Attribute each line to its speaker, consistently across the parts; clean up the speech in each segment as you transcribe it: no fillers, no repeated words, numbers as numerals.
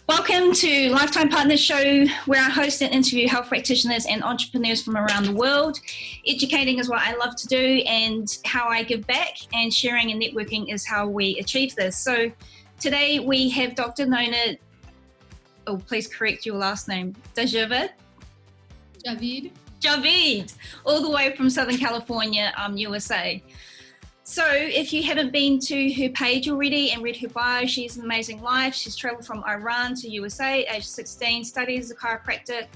Speaker 1: Welcome to Lifetime Partners Show, where I host and interview health practitioners and entrepreneurs from around the world. Educating is what I love to do, and how I give back, and sharing and networking is how we achieve this. So today we have Dr. Nona, please correct your last name, Djvaid? Djavid, all the way from Southern California, USA. So if you haven't been to her page already and read her bio, she's an amazing life. She's traveled from Iran to USA, age 16, studied as a chiropractic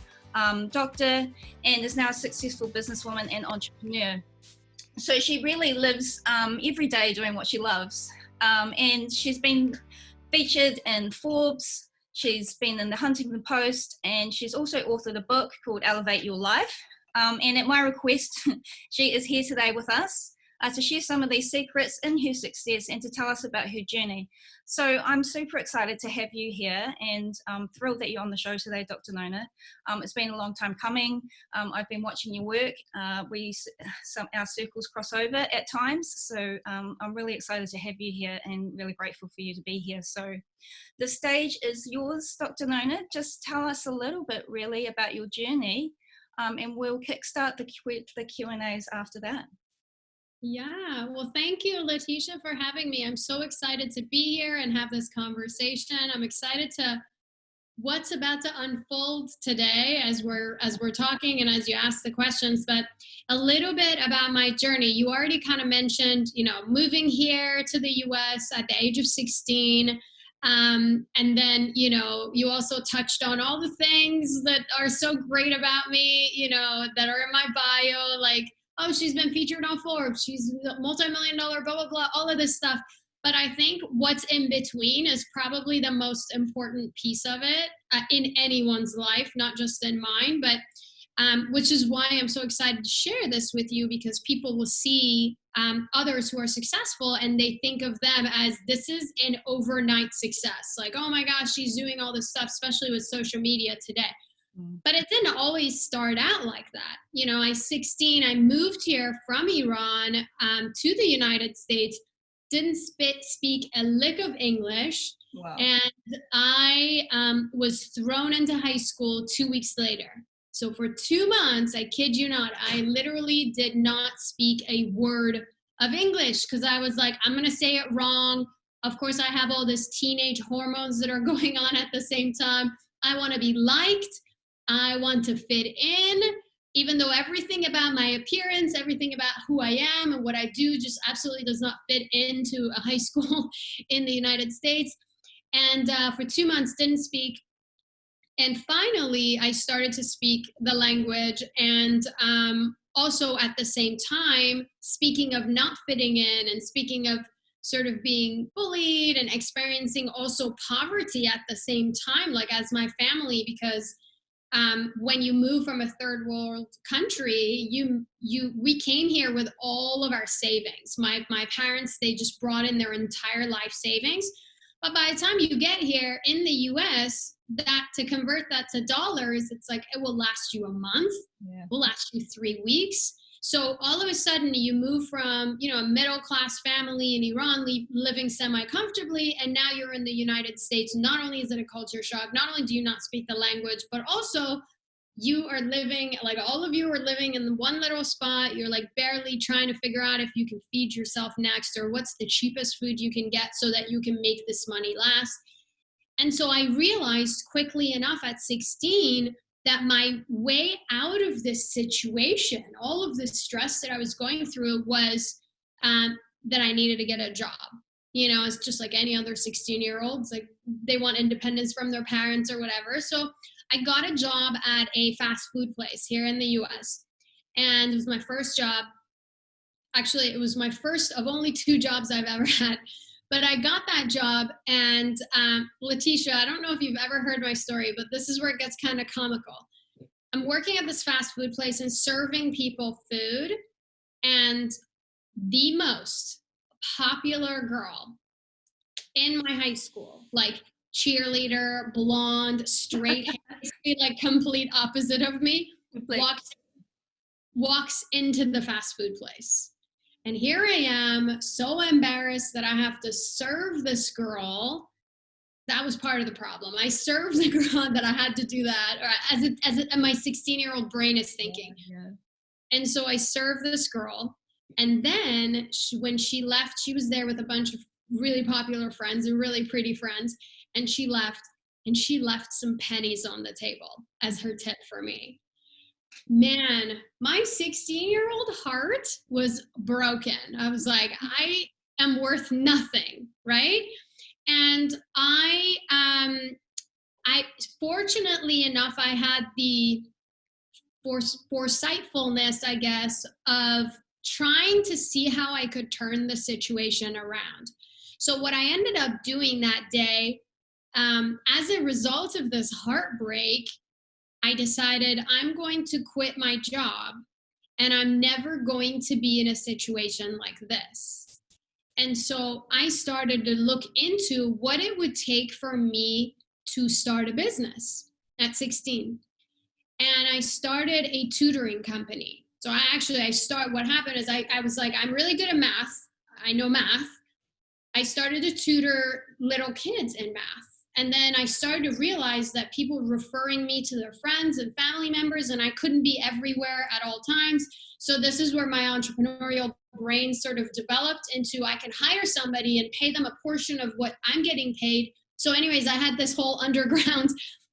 Speaker 1: doctor, and is now a successful businesswoman and entrepreneur. So she really lives every day doing what she loves. And she's been featured in Forbes, she's been in the Huntington Post, and she's also authored a book called eLIVate Your Life. And at my request, she is here today with us to share some of these secrets in her success and to tell us about her journey. So I'm super excited to have you here, and I'm thrilled that you're on the show today, Dr. Nona. It's been a long time coming. I've been watching your work. Our circles cross over at times, so I'm really excited to have you here and really grateful for you to be here. So the stage is yours, Dr. Nona. Just tell us a little bit really about your journey, and we'll kickstart the Q&As after that.
Speaker 2: Yeah, well, thank you, Letitia, for having me. I'm so excited to be here and have this conversation. I'm excited to what's about to unfold today as we're talking and as you ask the questions. But a little bit about my journey. You already kind of mentioned, moving here to the U.S. at the age of 16. And then, you also touched on all the things that are so great about me, that are in my bio, like, oh, she's been featured on Forbes, she's a multi-million-dollar, blah, blah, blah, all of this stuff. But I think what's in between is probably the most important piece of it in anyone's life, not just in mine, but which is why I'm so excited to share this with you, because people will see others who are successful and they think of them as this is an overnight success. Like, oh my gosh, she's doing all this stuff, especially with social media today. But it didn't always start out like that. I was 16, I moved here from Iran to the United States, didn't speak a lick of English.
Speaker 1: Wow.
Speaker 2: And I was thrown into high school 2 weeks later. So for 2 months, I kid you not, I literally did not speak a word of English because I was like, I'm going to say it wrong. Of course, I have all this teenage hormones that are going on at the same time. I want to be liked. I want to fit in, even though everything about my appearance, everything about who I am and what I do just absolutely does not fit into a high school in the United States. And for 2 months, didn't speak. And finally, I started to speak the language. And also at the same time, speaking of not fitting in and speaking of sort of being bullied and experiencing also poverty at the same time, like as my family, because when you move from a third world country, we came here with all of our savings. My parents, they just brought in their entire life savings. But by the time you get here in the US, that to convert that to dollars, it's like it will last you a month, will last you 3 weeks. So all of a sudden you move from, a middle-class family in Iran living semi-comfortably, and now you're in the United States. Not only is it a culture shock, not only do you not speak the language, but also you are living, like all of you are living in one little spot. You're like barely trying to figure out if you can feed yourself next or what's the cheapest food you can get so that you can make this money last. And so I realized quickly enough at 16 that my way out of this situation, all of the stress that I was going through was that I needed to get a job. It's just like any other 16-year-old. It's like they want independence from their parents or whatever. So I got a job at a fast food place here in the US. And it was my first job. Actually, it was my first of only 2 jobs I've ever had. But I got that job, and Letitia, I don't know if you've ever heard my story, but this is where it gets kind of comical. I'm working at this fast food place and serving people food, and the most popular girl in my high school, like cheerleader, blonde, straight hair, basically like complete opposite of me, walks into the fast food place. And here I am, so embarrassed that I have to serve this girl that was part of the problem. I served the girl that I had to do that, or as my 16-year-old brain is thinking.
Speaker 1: Yeah.
Speaker 2: And so I served this girl. And then when she left, she was there with a bunch of really popular friends and really pretty friends. And she left some pennies on the table as her tip for me. Man, my 16-year-old heart was broken. I was like, I am worth nothing, right? And I fortunately enough, I had the foresightfulness, I guess, of trying to see how I could turn the situation around. So what I ended up doing that day, as a result of this heartbreak, I decided I'm going to quit my job and I'm never going to be in a situation like this. And so I started to look into what it would take for me to start a business at 16. And I started a tutoring company. So what happened is I was like, I'm really good at math. I know math. I started to tutor little kids in math. And then I started to realize that people were referring me to their friends and family members, and I couldn't be everywhere at all times. So this is where my entrepreneurial brain sort of developed into, I can hire somebody and pay them a portion of what I'm getting paid. So anyways, I had this whole underground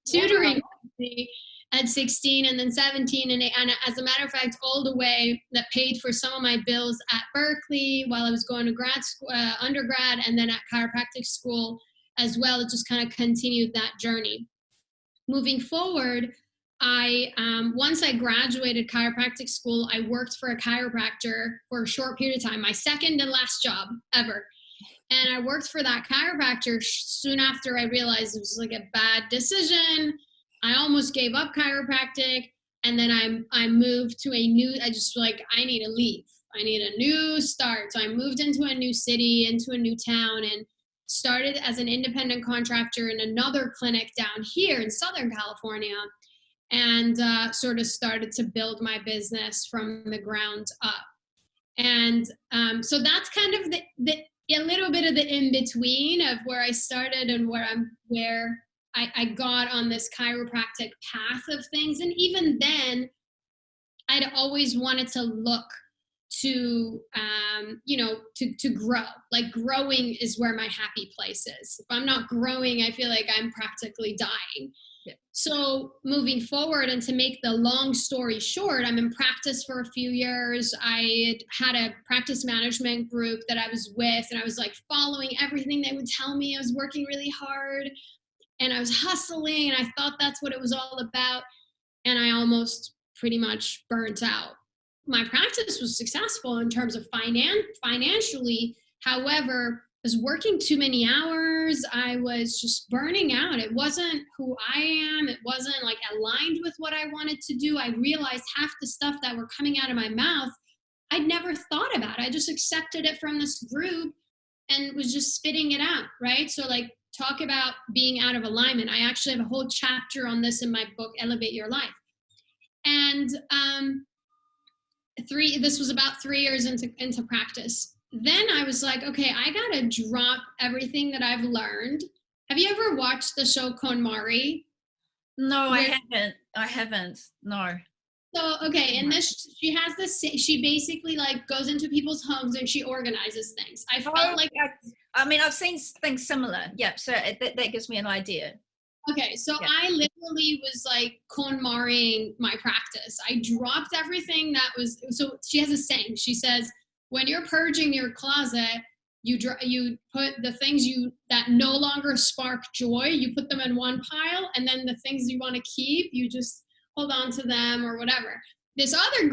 Speaker 2: tutoring company at 16 and then 17. And as a matter of fact, all the way that paid for some of my bills at Berkeley while I was going to grad school, undergrad, and then at chiropractic school as well. It just kind of continued that journey. Moving forward, once I graduated chiropractic school, I worked for a chiropractor for a short period of time, my second and last job ever. And I worked for that chiropractor soon after I realized it was like a bad decision. I almost gave up chiropractic, and then I moved to I just like, I need to leave. I need a new start. So I moved into a new city, into a new town, and started as an independent contractor in another clinic down here in Southern California, and sort of started to build my business from the ground up. And so that's kind of a little bit of the in-between of where I started and where I got on this chiropractic path of things. And even then, I'd always wanted to look to grow. Like, growing is where my happy place is. If I'm not growing, I feel like I'm practically dying. Yeah. So moving forward, and to make the long story short, I'm in practice for a few years. I had a practice management group that I was with, and I was like following everything they would tell me. I was working really hard and I was hustling, and I thought that's what it was all about. And I almost pretty much burnt out. My practice was successful in terms of financially. However, I was working too many hours. I was just burning out. It wasn't who I am. It wasn't like aligned with what I wanted to do. I realized half the stuff that were coming out of my mouth, I'd never thought about. I just accepted it from this group and was just spitting it out, right? So like, talk about being out of alignment. I actually have a whole chapter on this in my book, eLIVate Your Life. And this was about 3 years into practice. Then I was like, okay, I gotta drop everything that I've learned. Have you ever watched the show KonMari?
Speaker 1: No, I haven't. No.
Speaker 2: So, okay, and she basically like goes into people's homes and she organizes things. I felt like,
Speaker 1: I mean, I've seen things similar. Yeah, so that gives me an idea.
Speaker 2: Okay, so yeah. I literally was like KonMariing my practice. I dropped everything that was, so she has a saying. She says, when you're purging your closet, you put the things that no longer spark joy, you put them in one pile, and then the things you want to keep, you just hold on to them or whatever. This other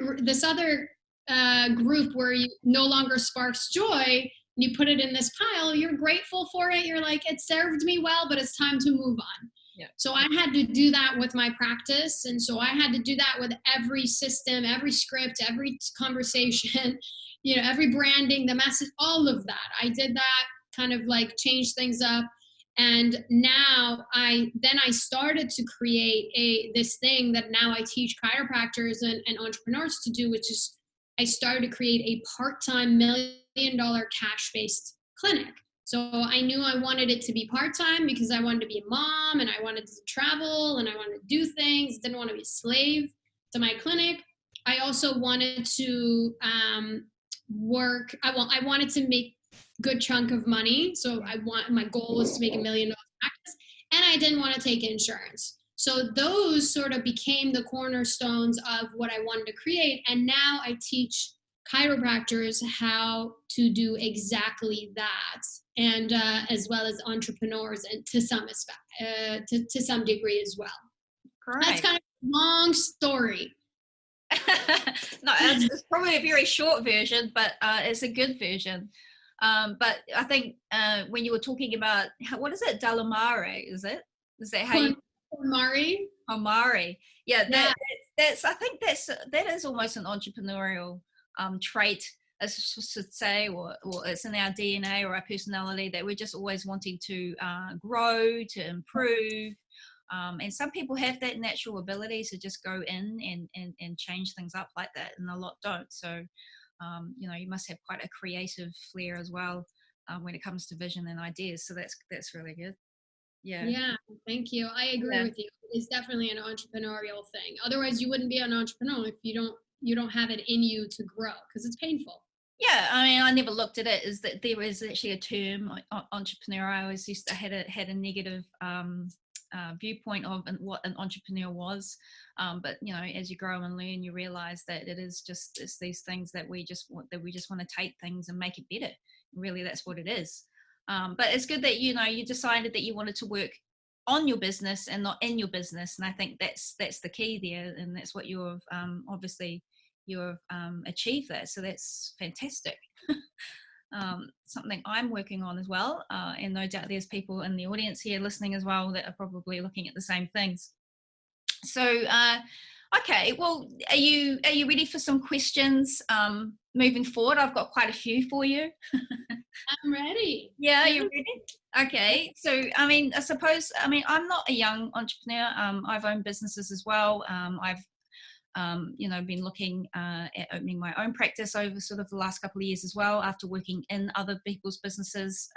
Speaker 2: group where you no longer sparks joy, you put it in this pile, you're grateful for it, you're like, it served me well, but it's time to move on. Yeah. So I had to do that with my practice, and so I had to do that with every system, every script, every conversation, every branding, the message, all of that. I did that, kind of like change things up. And now I started to create this thing that now I teach chiropractors and entrepreneurs to do, which is I started to create a part-time $1 million cash-based clinic. So I knew I wanted it to be part-time because I wanted to be a mom and I wanted to travel and I wanted to do things, didn't want to be a slave to my clinic. I also wanted to work. I wanted to make good chunk of money. So my goal was to make $1 million practice, and I didn't want to take insurance. So those sort of became the cornerstones of what I wanted to create. And now I teach chiropractors how to do exactly that, and as well as entrepreneurs, and to some degree as well.
Speaker 1: Great.
Speaker 2: That's kind of a long story.
Speaker 1: No, it's probably a very short version, but it's a good version. But I think when you were talking about, what is it, Dalamare, is that how you? Omari. Yeah, that's I think that is almost an entrepreneurial trait, as I should say, or it's in our DNA or our personality, that we're just always wanting to grow, to improve. And some people have that natural ability to just go in and change things up like that, and a lot don't. So, you must have quite a creative flair as well when it comes to vision and ideas. So that's really good.
Speaker 2: Yeah, thank you. I agree with you. It's definitely an entrepreneurial thing. Otherwise, you wouldn't be an entrepreneur if you don't have it in you to grow, because it's painful.
Speaker 1: Yeah, I mean, I never looked at it as that there was actually a term, entrepreneur. I always had a negative viewpoint of what an entrepreneur was, but as you grow and learn, you realize that it's these things that we just want to take things and make it better. Really, that's what it is. But it's good that you decided that you wanted to work on your business and not in your business, and I think that's the key there, and that's what you've obviously you've achieved that. So that's fantastic. Something I'm working on as well, and no doubt there's people in the audience here listening as well that are probably looking at the same things. So okay, well, are you ready for some questions moving forward? I've got quite a few for you.
Speaker 2: I'm ready.
Speaker 1: Yeah, you're ready? Okay. So, I suppose, I'm not a young entrepreneur. I've owned businesses as well. I've, been looking at opening my own practice over sort of the last couple of years as well, after working in other people's businesses.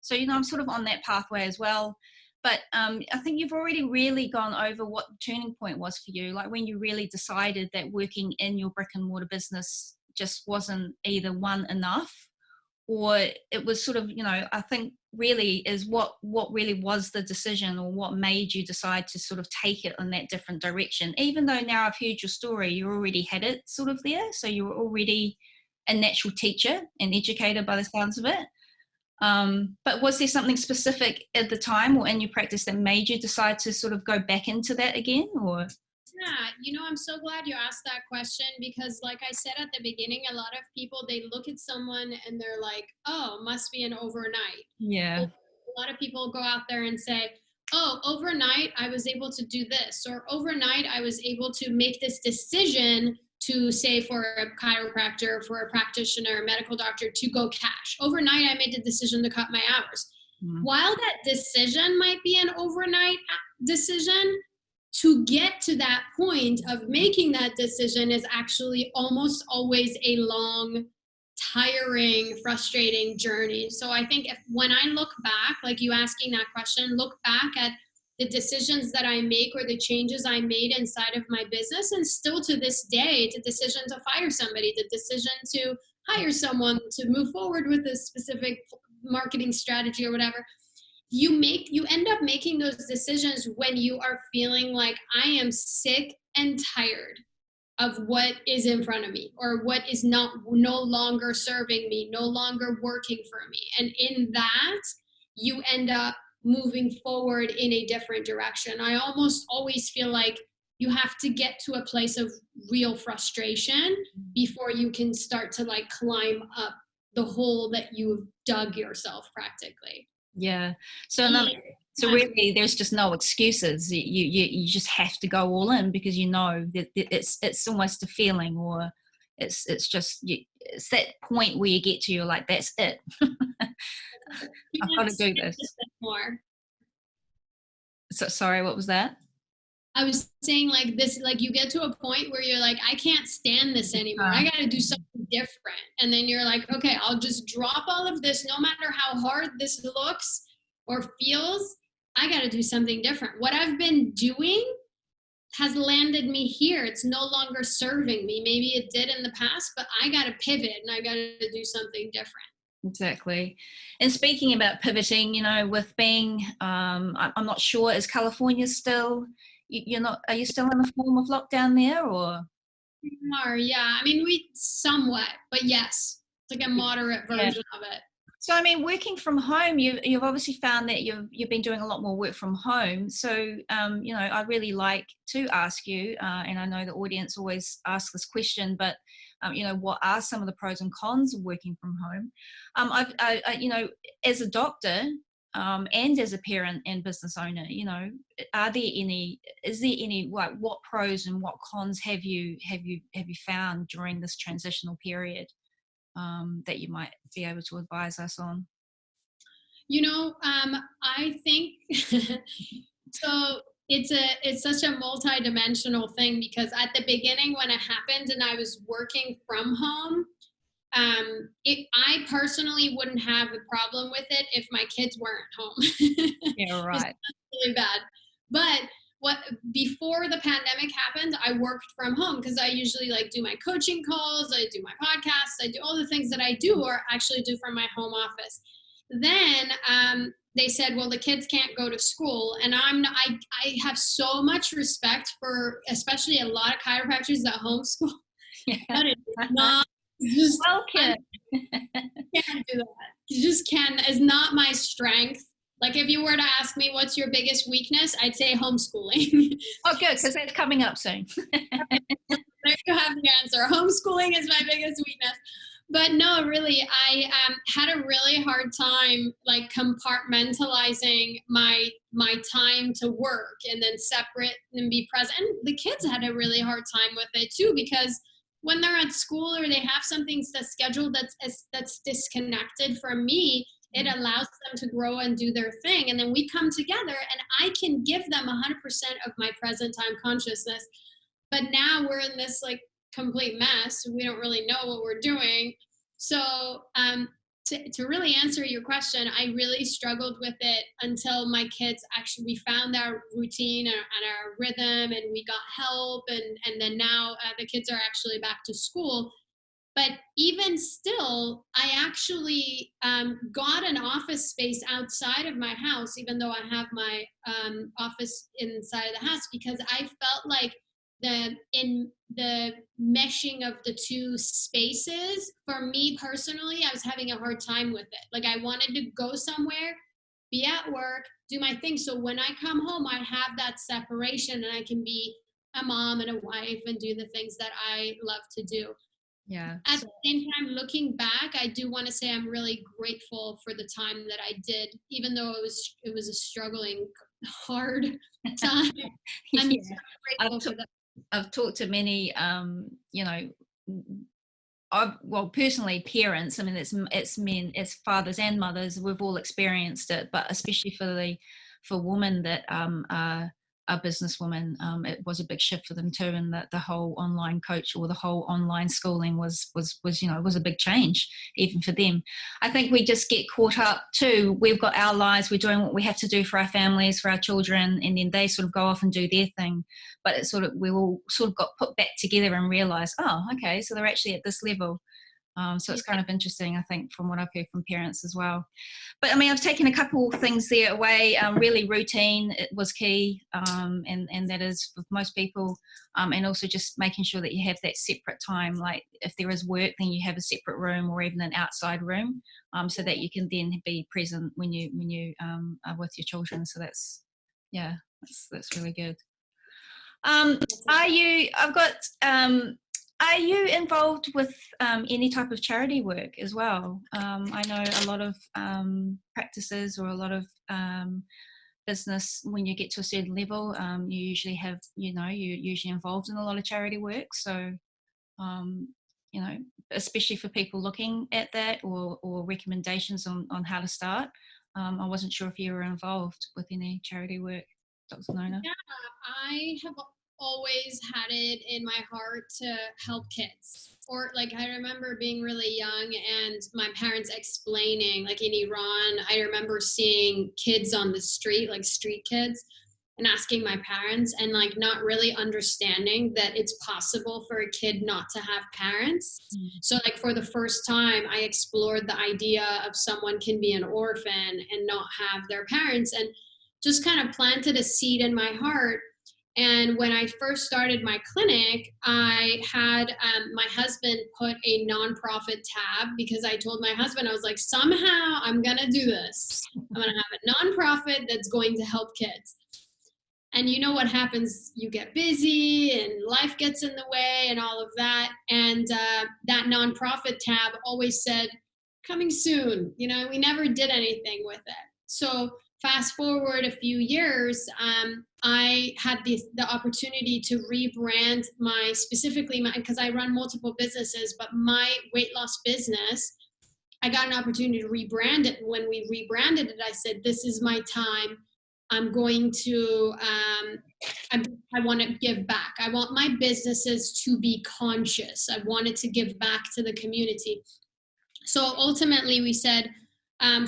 Speaker 1: So, I'm sort of on that pathway as well. But I think you've already really gone over what the turning point was for you, like when you really decided that working in your brick and mortar business just wasn't either one enough, or it was sort of, I think really is what really was the decision, or what made you decide to sort of take it in that different direction. Even though now I've heard your story, you already had it sort of there. So you were already a natural teacher and educator by the sounds of it. But was there something specific at the time or in your practice that made you decide to sort of go back into that again, or?
Speaker 2: Yeah, I'm so glad you asked that question, because like I said at the beginning, a lot of people, they look at someone and they're like, oh, must be an overnight.
Speaker 1: Yeah.
Speaker 2: A lot of people go out there and say, oh, overnight I was able to do this, or overnight I was able to make this decision to, say, for a chiropractor, for a practitioner, a medical doctor, to go cash. Overnight I made the decision to cut my hours. Mm-hmm. While that decision might be an overnight decision, to get to that point of making that decision is actually almost always a long, tiring, frustrating journey. So I think when I look back, like you asking that question, look back at the decisions that I make or the changes I made inside of my business, and still to this day, the decision to fire somebody, the decision to hire someone, to move forward with a specific marketing strategy or whatever, you end up making those decisions when you are feeling like, I am sick and tired of what is in front of me, or what is no longer serving me, no longer working for me. And in that, you end up moving forward in a different direction. I almost always feel like you have to get to a place of real frustration before you can start to like climb up the hole that you've dug yourself practically.
Speaker 1: Yeah. So really, there's just no excuses. You just have to go all in, because that it's almost a feeling, or it's that point where you get to, you're like, that's it. I've got to do this.
Speaker 2: More.
Speaker 1: So sorry, what was that?
Speaker 2: I was saying like this, like you get to a point where you're like, I can't stand this anymore. I got to do something different. And then you're like, okay, I'll just drop all of this, no matter how hard this looks or feels. I got to do something different. What I've been doing has landed me here. It's no longer serving me. Maybe it did in the past, but I got to pivot and I got to do something different.
Speaker 1: Exactly. And speaking about pivoting, you know, with being, I'm not sure, is California still, you're not, are you still in a form of lockdown there or?
Speaker 2: Yeah. I mean, we somewhat, but yes, it's like a moderate
Speaker 1: Yeah.
Speaker 2: version of it.
Speaker 1: So, I mean, working from home, you've obviously found that you've been doing a lot more work from home. So, you know, I really like to ask you, and I know the audience always asks this question, but you know, what are some of the pros and cons of working from home? You know, as a doctor and as a parent and business owner, you know, is there any, what pros and what cons have you found during this transitional period? That you might be able to advise us on?
Speaker 2: You know, I think so. It's such a multi-dimensional thing because at the beginning when it happened and I was working from home, I personally wouldn't have a problem with it if my kids weren't home.
Speaker 1: Yeah,
Speaker 2: It's
Speaker 1: right.
Speaker 2: really bad. But what before the pandemic happened, I worked from home because I usually like do my coaching calls, I do my podcasts, I do all the things that I do or actually do from my home office. Then they said, well, the kids can't go to school, and I have so much respect for especially a lot of chiropractors that homeschool.
Speaker 1: Yeah.
Speaker 2: That is not just
Speaker 1: Welcome.
Speaker 2: can't do that. You just can't. It's not my strength. Like if you were to ask me what's your biggest weakness, I'd say homeschooling.
Speaker 1: Oh, good, because that's coming up soon.
Speaker 2: There you have the answer. Homeschooling is my biggest weakness. But no, really, I had a really hard time like compartmentalizing my time to work and then separate and be present. And the kids had a really hard time with it too because when they're at school or they have something that's scheduled that's disconnected from me, it allows them to grow and do their thing. And then we come together and I can give them 100% of my present time consciousness. But now we're in this like complete mess. We don't really know what we're doing. So to really answer your question, I really struggled with it until my kids actually, we found our routine and our rhythm and we got help. And then now the kids are actually back to school. But even still, I actually got an office space outside of my house, even though I have my office inside of the house, because I felt like the meshing of the two spaces for me personally, I was having a hard time with it. Like I wanted to go somewhere, be at work, do my thing. So when I come home, I have that separation and I can be a mom and a wife and do the things that I love to do.
Speaker 1: Yeah.
Speaker 2: At the same time, looking back, I do want to say I'm really grateful for the time that I did, even though it was a struggling, hard time. I'm
Speaker 1: Yeah.
Speaker 2: so
Speaker 1: I've,
Speaker 2: grateful for that.
Speaker 1: I've talked to many, you know, well, personally, parents. I mean, it's men, it's fathers and mothers. We've all experienced it, but especially for women that are businesswomen, it was a big shift for them too. And that the whole online coach or the whole online schooling was you know, was a big change even for them. I think we just get caught up too. We've got our lives. We're doing what we have to do for our families, for our children, and then they sort of go off and do their thing. But it's sort of, we all sort of got put back together and realized, oh, okay, so they're actually at this level. So it's kind of interesting, I think, from what I've heard from parents as well. But I mean, I've taken a couple things there away. Really, routine, it was key, and that is with most people. And also just making sure that you have that separate time. Like if there is work, then you have a separate room or even an outside room, so that you can then be present when you are with your children. So that's, yeah, that's really good. Are you? I've got. Are you involved with any type of charity work as well? I know a lot of practices or a lot of business, when you get to a certain level, you usually have, you know, you're usually involved in a lot of charity work. So, you know, especially for people looking at that or recommendations on how to start. I wasn't sure if you were involved with any charity work. Dr. Nona?
Speaker 2: Yeah, I have always had it in my heart to help kids. Or like I remember being really young and my parents explaining, like in Iran, I remember seeing kids on the street, like street kids, and asking my parents and like not really understanding that it's possible for a kid not to have parents. So like for the first time I explored the idea of someone can be an orphan and not have their parents, and just kind of planted a seed in my heart. And when I first started my clinic, I had my husband put a nonprofit tab because I told my husband, I was like, somehow I'm going to do this. I'm going to have a nonprofit that's going to help kids. And you know what happens? You get busy and life gets in the way and all of that. And that nonprofit tab always said, coming soon. You know, we never did anything with it. So fast forward a few years, I had the opportunity to rebrand because I run multiple businesses, but my weight loss business, I got an opportunity to rebrand it. When we rebranded it, I said, this is my time. I'm going to, I want to give back. I want my businesses to be conscious. I wanted to give back to the community. So ultimately we said,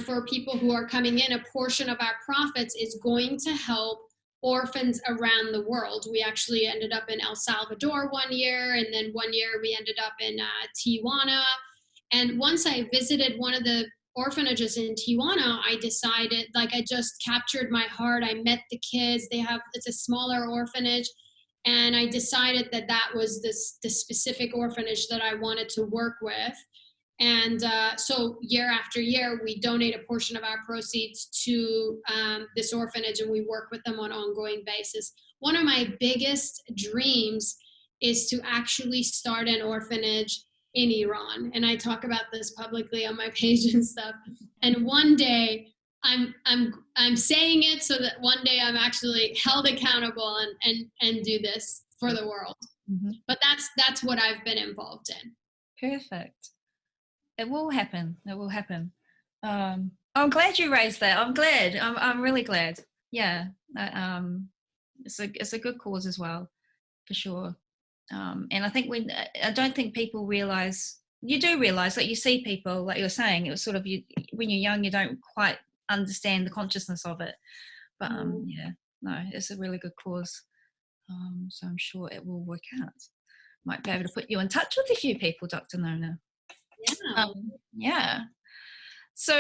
Speaker 2: for people who are coming in, a portion of our profits is going to help orphans around the world. We actually ended up in El Salvador one year, and then one year we ended up in Tijuana. And once I visited one of the orphanages in Tijuana, I decided, like, I just captured my heart. I met the kids. It's a smaller orphanage. And I decided that was the specific orphanage that I wanted to work with. And so year after year, we donate a portion of our proceeds to this orphanage, and we work with them on an ongoing basis. One of my biggest dreams is to actually start an orphanage in Iran. And I talk about this publicly on my page and stuff. And one day I'm saying it so that one day I'm actually held accountable and do this for the world. Mm-hmm. But that's what I've been involved in.
Speaker 1: Perfect. It will happen. It will happen. I'm glad you raised that. I'm glad. I'm really glad. Yeah. It's a good cause as well, for sure. And I think I don't think people realize, you do realize, like you see people, like you're saying, it was sort of when you're young, you don't quite understand the consciousness of it. But yeah, no, it's a really good cause. So I'm sure it will work out. Might be able to put you in touch with a few people, Dr. Nona.
Speaker 2: Yeah.
Speaker 1: Yeah. So,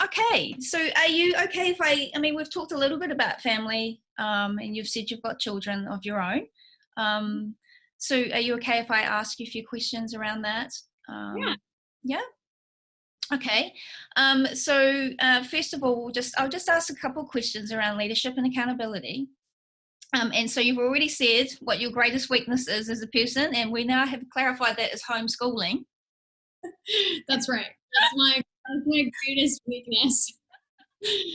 Speaker 1: okay. So are you okay if I mean, we've talked a little bit about family, and you've said you've got children of your own. So are you okay if I ask you a few questions around that?
Speaker 2: Yeah.
Speaker 1: Yeah. Okay. So first of all, I'll just ask a couple of questions around leadership and accountability. And so you've already said what your greatest weakness is as a person, and we now have clarified that as homeschooling.
Speaker 2: That's right. That's my greatest weakness.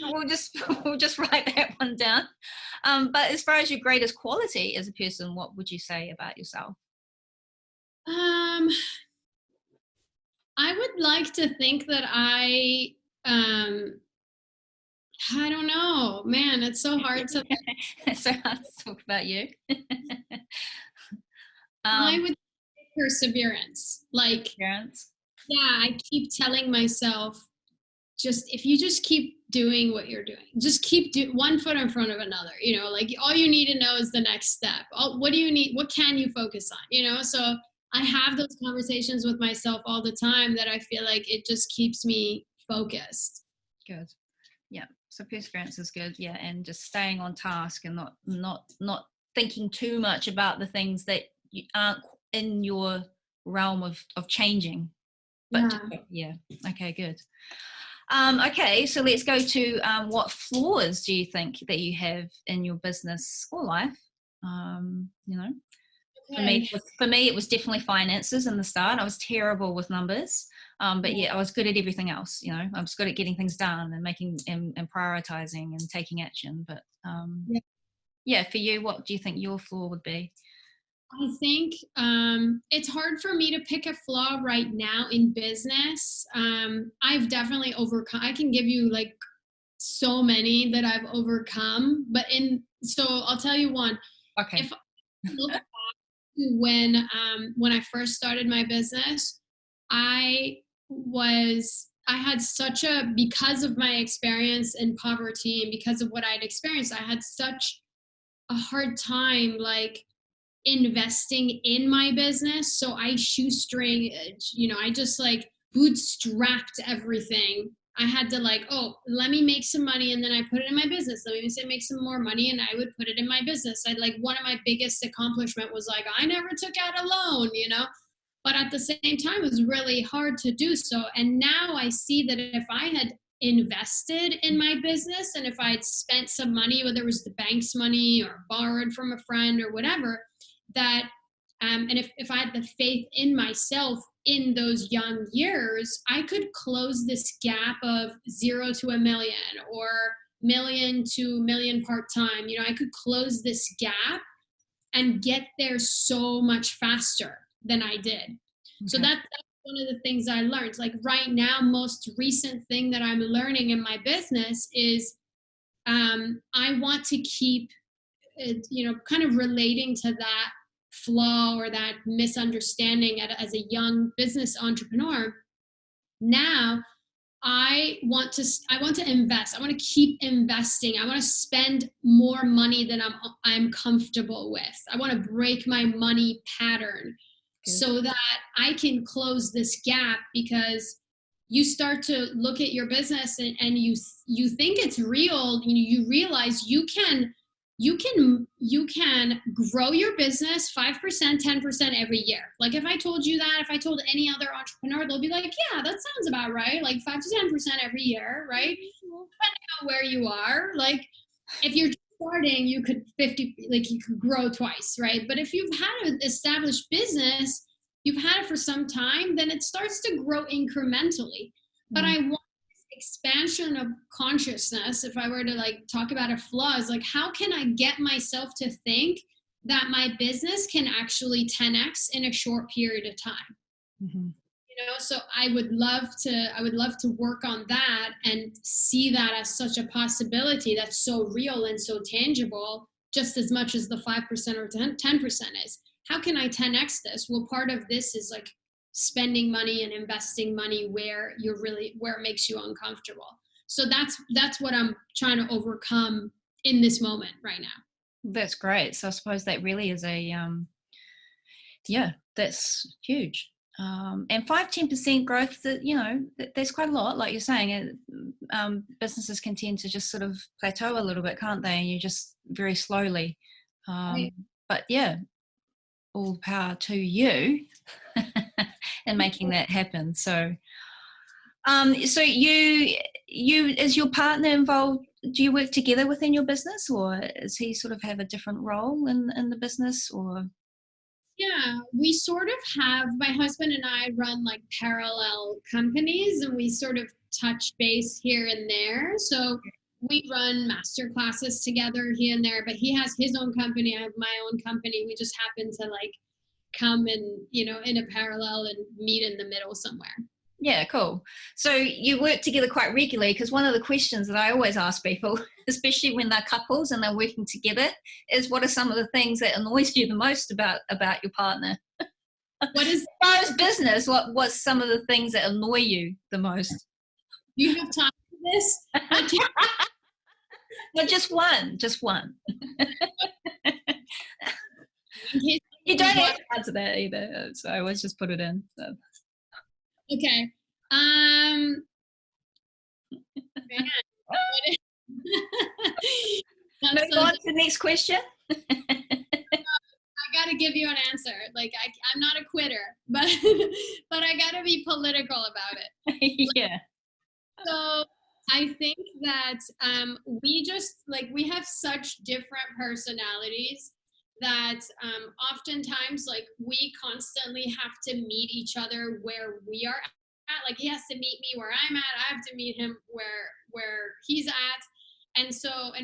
Speaker 1: We'll just write that one down. But as far as your greatest quality as a person, what would you say about yourself?
Speaker 2: I would like to think that I don't know, man. It's so hard to.
Speaker 1: It's so hard to talk about you.
Speaker 2: I would say perseverance. Like,
Speaker 1: parents.
Speaker 2: Yeah, I keep telling myself, if you just keep doing what you're doing, just keep one foot in front of another, like all you need to know is the next step. What do you need? What can you focus on? So I have those conversations with myself all the time that I feel like it just keeps me focused.
Speaker 1: Good. Yeah. So perseverance is good. Yeah. And just staying on task and not thinking too much about the things that aren't in your realm of changing. But yeah. Okay, good. Okay, so let's go to what flaws do you think that you have in your business or life? Okay. For me, it was definitely finances in the start. I was terrible with numbers, but yeah, I was good at everything else. I was good at getting things done and making and prioritizing and taking action. But yeah, for you, what do you think your flaw would be?
Speaker 2: I think it's hard for me to pick a flaw right now in business. I've definitely overcome. I can give you like so many that I've overcome, but so I'll tell you one.
Speaker 1: Okay.
Speaker 2: If I look back to when I first started my business, I had because of my experience in poverty and because of what I'd experienced, I had such a hard time like investing in my business. So I I just like bootstrapped everything. I had to like, oh, let me make some money and then I put it in my business. Let me say make some more money and I would put it in my business. I like one of my biggest accomplishment was like I never took out a loan, you know. But at the same time, it was really hard to do so. And now I see that if I had invested in my business and if I had spent some money, whether it was the bank's money or borrowed from a friend or whatever, that and if I had the faith in myself in those young years, I could close this gap of 0 to a million or million to million part-time. You know, I could close this gap and get there so much faster than I did. Okay. So that's one of the things I learned. Like right now, most recent thing that I'm learning in my business is I want to keep, kind of relating to that flaw or that misunderstanding as a young business entrepreneur. Now, I want to invest. I want to keep investing. I want to spend more money than I'm comfortable with. I want to break my money pattern. Good. So that I can close this gap, because you start to look at your business and you think it's real. You realize you can grow your business 5%, 10% every year. Like if I told you that, if I told any other entrepreneur, they'll be like, yeah, that sounds about right. Like 5 to 10% every year, right? Depending on where you are. Like if you're starting, you could grow twice, right? But if you've had an established business, you've had it for some time, then it starts to grow incrementally. But I want expansion of consciousness. If I were to like talk about a flaw, is like, how can I get myself to think that my business can actually 10x in a short period of time? Mm-hmm. So I would love to work on that and see that as such a possibility that's so real and so tangible, just as much as the 5% or 10% is. How can I 10x this? Well, part of this is like spending money and investing money where it makes you uncomfortable. So that's what I'm trying to overcome in this moment right now.
Speaker 1: That's great. So I suppose that really is that's huge. And 5-10% growth, that's quite a lot. Like you're saying, businesses can tend to just sort of plateau a little bit, can't they? And you just very slowly. Right. But yeah, all power to you and making that happen. So, so you is your partner involved? Do you work together within your business, or does he sort of have a different role in the business, or?
Speaker 2: Yeah, we sort of have, my husband and I run like parallel companies and we sort of touch base here and there. So we run master classes together here and there, but he has his own company. I have my own company. We just happen to like come and, in a parallel and meet in the middle somewhere.
Speaker 1: Yeah, cool. So you work together quite regularly, because one of the questions that I always ask people, especially when they're couples and they're working together, is what are some of the things that annoys you the most about your partner?
Speaker 2: What is,
Speaker 1: as far as business, what's some of the things that annoy you the most?
Speaker 2: You have time for this?
Speaker 1: No, just one. You don't have to answer that either, so I always just put it in. So.
Speaker 2: Okay. Man.
Speaker 1: Move on to the next question.
Speaker 2: I got to give you an answer. Like I'm not a quitter, but I got to be political about it.
Speaker 1: Yeah.
Speaker 2: So I think that we have such different personalities that oftentimes like we constantly have to meet each other where we are at. Like he has to meet me where I'm at. I have to meet him where he's at. And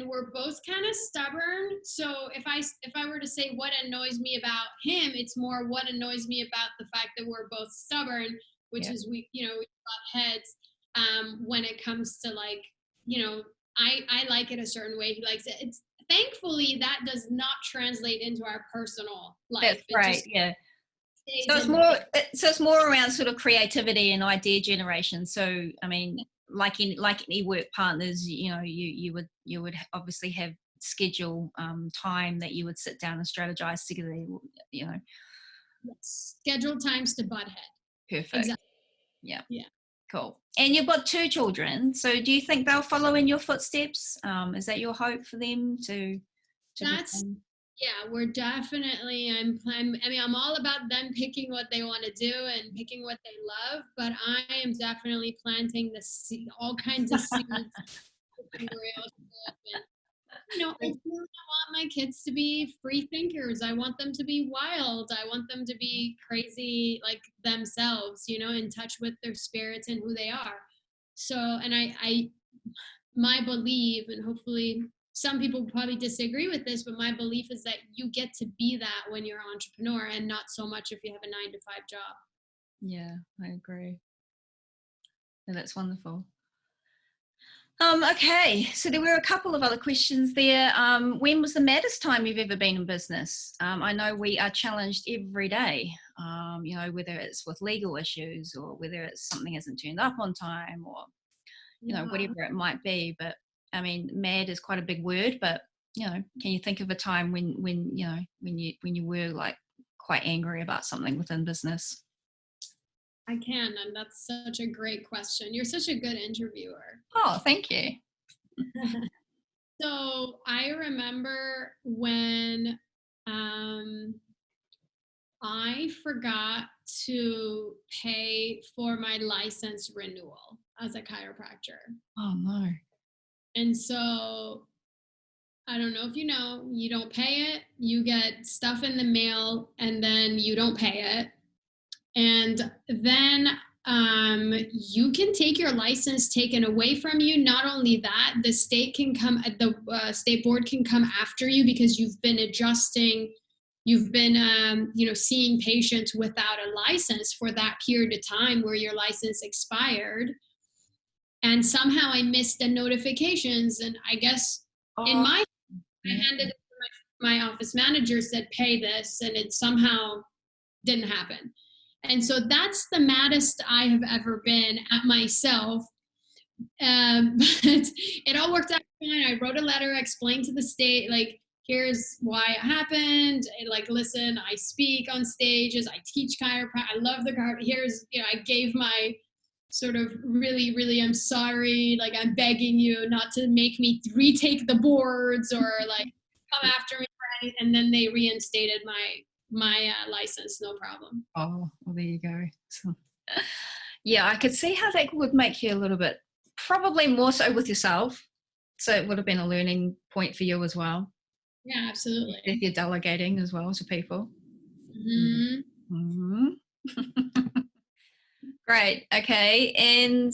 Speaker 2: we're both kind of stubborn. So if I were to say what annoys me about him, it's more what annoys me about the fact that we're both stubborn, which is we butt heads when it comes to like, I like it a certain way. He likes it. It's thankfully that does not translate into our personal life.
Speaker 1: That's
Speaker 2: It
Speaker 1: right.
Speaker 2: just
Speaker 1: Yeah.
Speaker 2: stays
Speaker 1: So it's
Speaker 2: in
Speaker 1: more, around sort of creativity and idea generation. So I mean, like any work partners, you know, you would obviously have schedule time that you would sit down and strategize together. You know,
Speaker 2: yes, scheduled times to butt head.
Speaker 1: perfect.
Speaker 2: Exactly.
Speaker 1: Yeah.
Speaker 2: Yeah.
Speaker 1: Cool. And you've got 2 children. So do you think they'll follow in your footsteps? Is that your hope for them to
Speaker 2: That's
Speaker 1: become?
Speaker 2: yeah, we're definitely I mean I'm all about them picking what they want to do and picking what they love, but I am definitely planting all kinds of seeds of entrepreneurship and ultimately I want my kids to be free thinkers. I want them to be wild. I want them to be crazy like themselves, in touch with their spirits and who they are. So, and I my belief, and hopefully some people probably disagree with this, but my belief is that you get to be that when you're an entrepreneur and not so much if you have a 9 to 5 job.
Speaker 1: Yeah, I agree. And that's wonderful. Okay, so there were a couple of other questions there. When was the maddest time you've ever been in business? I know we are challenged every day, whether it's with legal issues or whether it's something hasn't turned up on time or,
Speaker 2: Yeah.
Speaker 1: whatever it might be. But I mean, mad is quite a big word, but, can you think of a time when you were like quite angry about something within business?
Speaker 2: I can, and that's such a great question. You're such a good interviewer.
Speaker 1: Oh, thank you.
Speaker 2: So I remember when I forgot to pay for my license renewal as a chiropractor.
Speaker 1: Oh, no.
Speaker 2: And so I don't know if you don't pay it, you get stuff in the mail, and then you don't pay it. And then you can take your license taken away from you. Not only that, the state board can come after you because you've been seeing patients without a license for that period of time where your license expired. And somehow I missed the notifications, and I guess in
Speaker 1: Oh,
Speaker 2: my I
Speaker 1: yeah.
Speaker 2: handed it to my office manager, said pay this, and it somehow didn't happen. And so that's the maddest I have ever been at myself. But it all worked out fine. I wrote a letter, explained to the state, like, here's why it happened. And like, listen, I speak on stages, I teach chiropractic, I love the chiropractic. I gave my sort of really, really, I'm sorry, like, I'm begging you not to make me retake the boards or like come after me for anything. And then they reinstated my license, no problem.
Speaker 1: Oh, well, there you go. So, yeah, I could see how that would make you a little bit, probably more so with yourself. So it would have been a learning point for you as well.
Speaker 2: Yeah, absolutely.
Speaker 1: If you're delegating as well to people.
Speaker 2: Mm-hmm.
Speaker 1: Mm-hmm. Great. Okay. And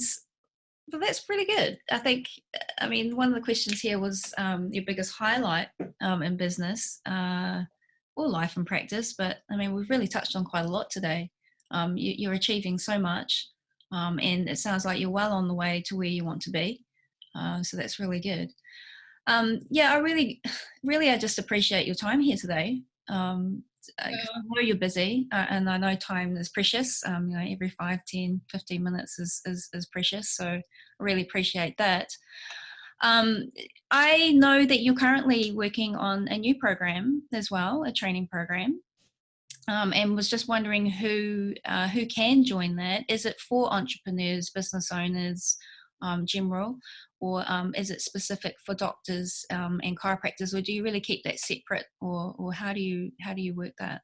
Speaker 1: well, that's pretty good. I think, I mean, one of the questions here was your biggest highlight in business or life and practice. But I mean, we've really touched on quite a lot today. You're achieving so much, and it sounds like you're well on the way to where you want to be. So that's really good. Yeah, I really, really, I just appreciate your time here today. I know you're busy, and I know time is precious. Every 5, 10, 15 minutes is precious. So I really appreciate that. I know that you're currently working on a new program as well, a training program. And was just wondering who can join that. Is it for entrepreneurs, business owners, general, or is it specific for doctors and chiropractors, or do you really keep that separate, or how do you work that?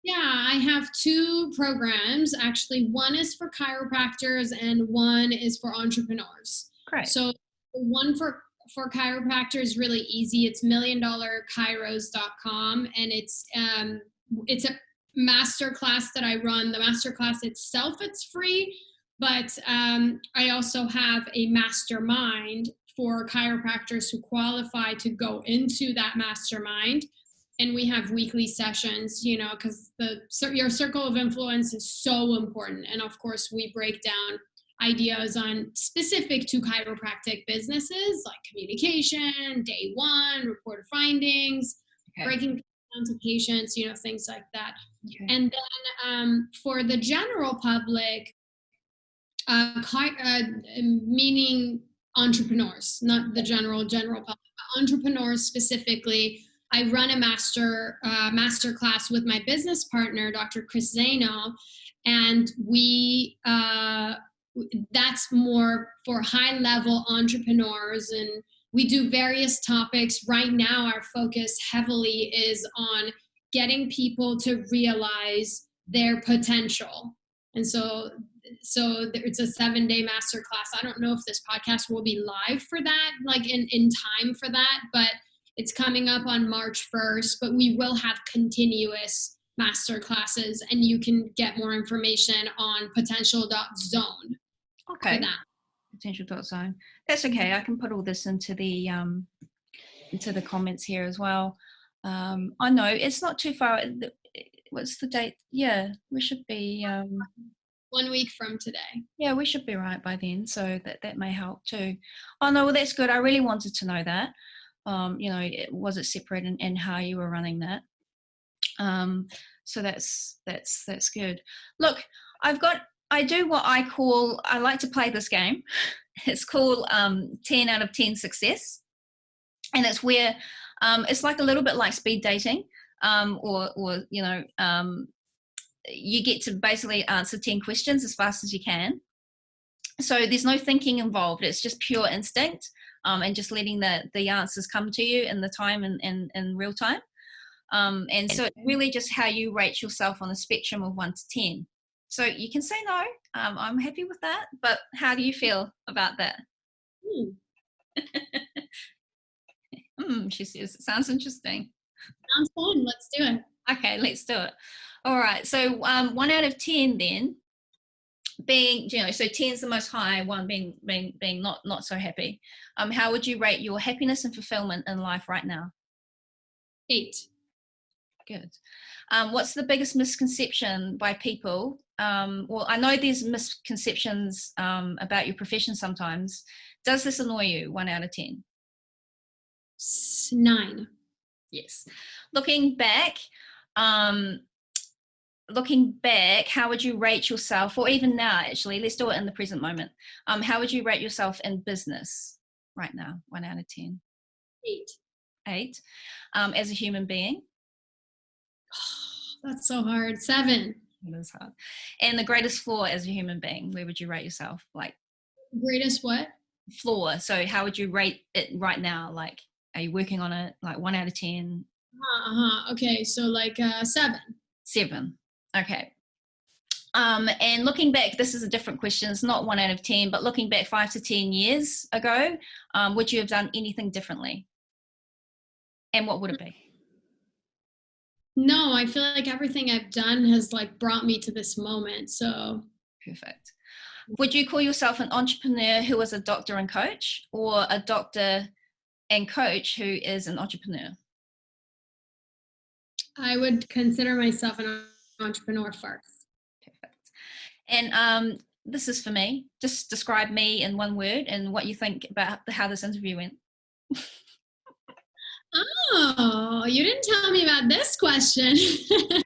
Speaker 2: Yeah, I have 2 programs. Actually, one is for chiropractors and one is for entrepreneurs.
Speaker 1: Great.
Speaker 2: So one for chiropractors is really easy. It's milliondollarchiros.com, and it's a master class that I run. The master class itself, it's free, but I also have a mastermind for chiropractors who qualify to go into that mastermind. And we have weekly sessions, because your circle of influence is so important. And of course, we break down ideas on specific to chiropractic businesses like communication, day one, report findings, breaking down to patients, things like that. Okay. And then for the general public, meaning entrepreneurs, not the general public, but entrepreneurs specifically. I run a master class with my business partner, Dr. Chris Zano, and we that's more for high level entrepreneurs, and we do various topics. Right now, our focus heavily is on getting people to realize their potential. And so it's a 7-day master class. I don't know if this podcast will be live for that, like in time for that, but it's coming up on March 1st, but we will have continuous master classes, and you can get more information on potential.zone.
Speaker 1: Okay.
Speaker 2: For that.
Speaker 1: Potential.zone. That's okay. I can put all this into the comments here as well. I know it's not too far. What's the date? Yeah, we should be
Speaker 2: 1 week from today.
Speaker 1: Yeah, we should be right by then, so that may help too. Oh no, well that's good. I really wanted to know that. Was it separate and how you were running that? So that's good. Look, I do what I like to play this game. It's called 10 out of 10 success, and it's where it's like a little bit like speed dating, you get to basically answer 10 questions as fast as you can. So there's no thinking involved. It's just pure instinct, and just letting the answers come to you in the time and in real time. And so it's really just how you rate yourself on a spectrum of 1 to 10. So you can say no, I'm happy with that, but how do you feel about that? She says, it sounds interesting.
Speaker 2: Sounds fun, let's do it.
Speaker 1: Okay, let's do it. All right, so 1 out of 10 then, being, so 10 is the most high, 1 being not so happy. How would you rate your happiness and fulfillment in life right now?
Speaker 2: 8.
Speaker 1: Good. What's the biggest misconception by people? Well, I know there's misconceptions about your profession sometimes. Does this annoy you? 1 out of 10?
Speaker 2: 9.
Speaker 1: Yes. Looking back, how would you rate yourself, or even now, actually, let's do it in the present moment. How would you rate yourself in business right now? 1 out of 10?
Speaker 2: 8.
Speaker 1: 8. As a human being?
Speaker 2: That's so hard. 7.
Speaker 1: It is hard. And the greatest flaw as a human being, where would you rate yourself? Like,
Speaker 2: greatest what?
Speaker 1: Flaw. So how would you rate it right now? Like, are you working on it? Like 1 out of 10?
Speaker 2: Okay, so like 7.
Speaker 1: 7. Okay. And looking back, this is a different question. It's not 1 out of 10, but looking back 5 to 10 years ago, would you have done anything differently? And what would it be?
Speaker 2: No, I feel like everything I've done has like brought me to this moment. So
Speaker 1: perfect. Would you call yourself an entrepreneur who is a doctor and coach, or a doctor and coach who is an entrepreneur?
Speaker 2: I would consider myself an entrepreneur first.
Speaker 1: Perfect. And this is for me. Just describe me in 1 word and what you think about how this interview went.
Speaker 2: Oh, you didn't tell me about this question. 1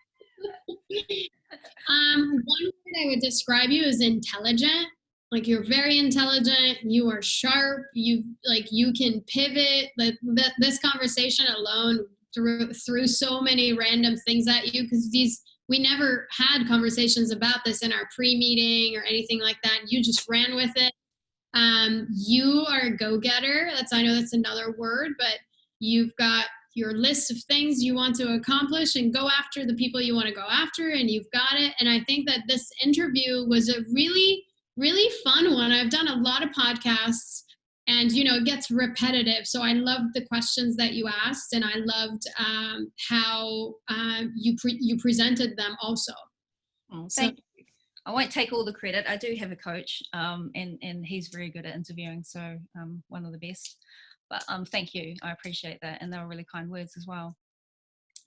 Speaker 2: word I would describe you as intelligent. Like, you're very intelligent. You are sharp. You can pivot. This conversation alone threw so many random things at you, because we never had conversations about this in our pre-meeting or anything like that. You just ran with it. You are a go-getter. I know that's another word, but you've got your list of things you want to accomplish and go after the people you want to go after, and you've got it. And I think that this interview was a really, really fun one. I've done a lot of podcasts, and it gets repetitive. So I loved the questions that you asked, and I loved how you presented them also.
Speaker 1: Oh, thank you. I won't take all the credit. I do have a coach, and he's very good at interviewing, so one of the best. But thank you. I appreciate that. And they were really kind words as well.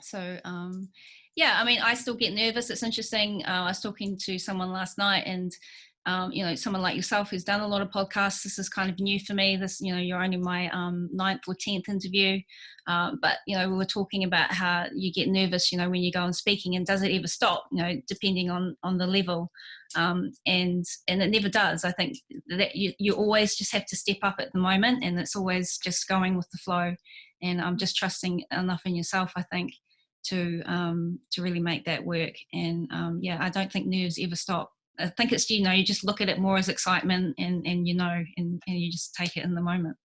Speaker 1: So, yeah, I mean, I still get nervous. It's interesting. I was talking to someone last night, and someone like yourself who's done a lot of podcasts. This is kind of new for me. This, you're only my 9th or 10th interview. But, we were talking about how you get nervous, when you go on speaking, and does it ever stop, depending on the level. And it never does. I think that you always just have to step up at the moment, and it's always just going with the flow. And I'm just trusting enough in yourself, I think, to really make that work. And I don't think nerves ever stop. I think it's, you just look at it more as excitement, and you just take it in the moment.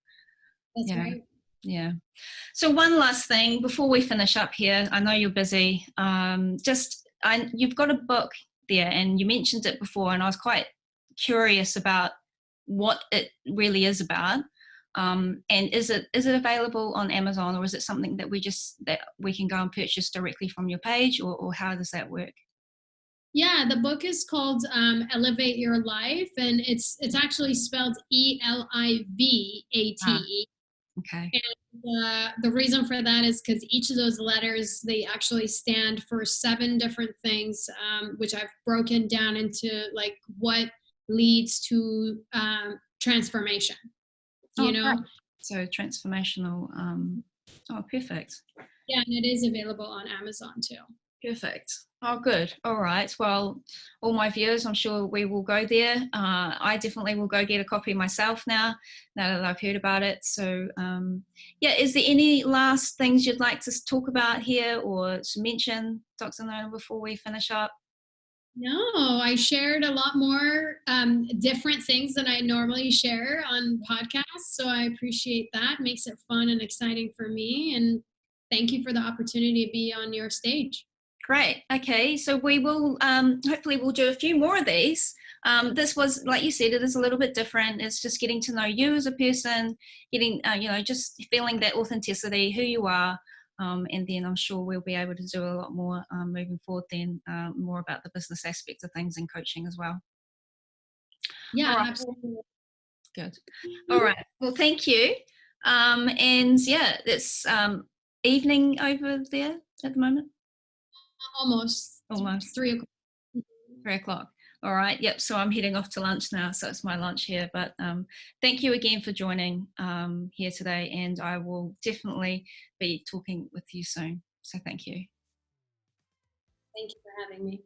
Speaker 2: That's right.
Speaker 1: Yeah. So one last thing before we finish up here, I know you're busy. You've got a book there, and you mentioned it before, and I was quite curious about what it really is about. And is it available on Amazon, or is it something that we can go and purchase directly from your page, or how does that work?
Speaker 2: Yeah, the book is called eLIVate Your Life, and it's actually spelled eLIVate.
Speaker 1: Okay.
Speaker 2: And the reason for that is because each of those letters, they actually stand for 7 different things, which I've broken down into like what leads to transformation.
Speaker 1: Right. So transformational. Perfect.
Speaker 2: Yeah, and it is available on Amazon too.
Speaker 1: Perfect. Oh, good. All right. Well, all my viewers, I'm sure we will go there. I definitely will go get a copy myself now that I've heard about it. So, is there any last things you'd like to talk about here or to mention, Dr. Nona, before we finish up?
Speaker 2: No, I shared a lot more different things than I normally share on podcasts. So I appreciate that. Makes it fun and exciting for me. And thank you for the opportunity to be on your stage.
Speaker 1: Great. Okay, so we will hopefully we'll do a few more of these. This was, like you said, it is a little bit different. It's just getting to know you as a person, getting just feeling that authenticity, who you are, and then I'm sure we'll be able to do a lot more moving forward. Then more about the business aspect of things and coaching as well.
Speaker 2: Yeah,
Speaker 1: right.
Speaker 2: Absolutely.
Speaker 1: Good. All right. Well, thank you. It's evening over there at the moment.
Speaker 2: Almost 3 o'clock.
Speaker 1: 3 o'clock. All right. Yep. So I'm heading off to lunch now. So it's my lunch here. But thank you again for joining here today. And I will definitely be talking with you soon. So thank you.
Speaker 2: Thank you for having me.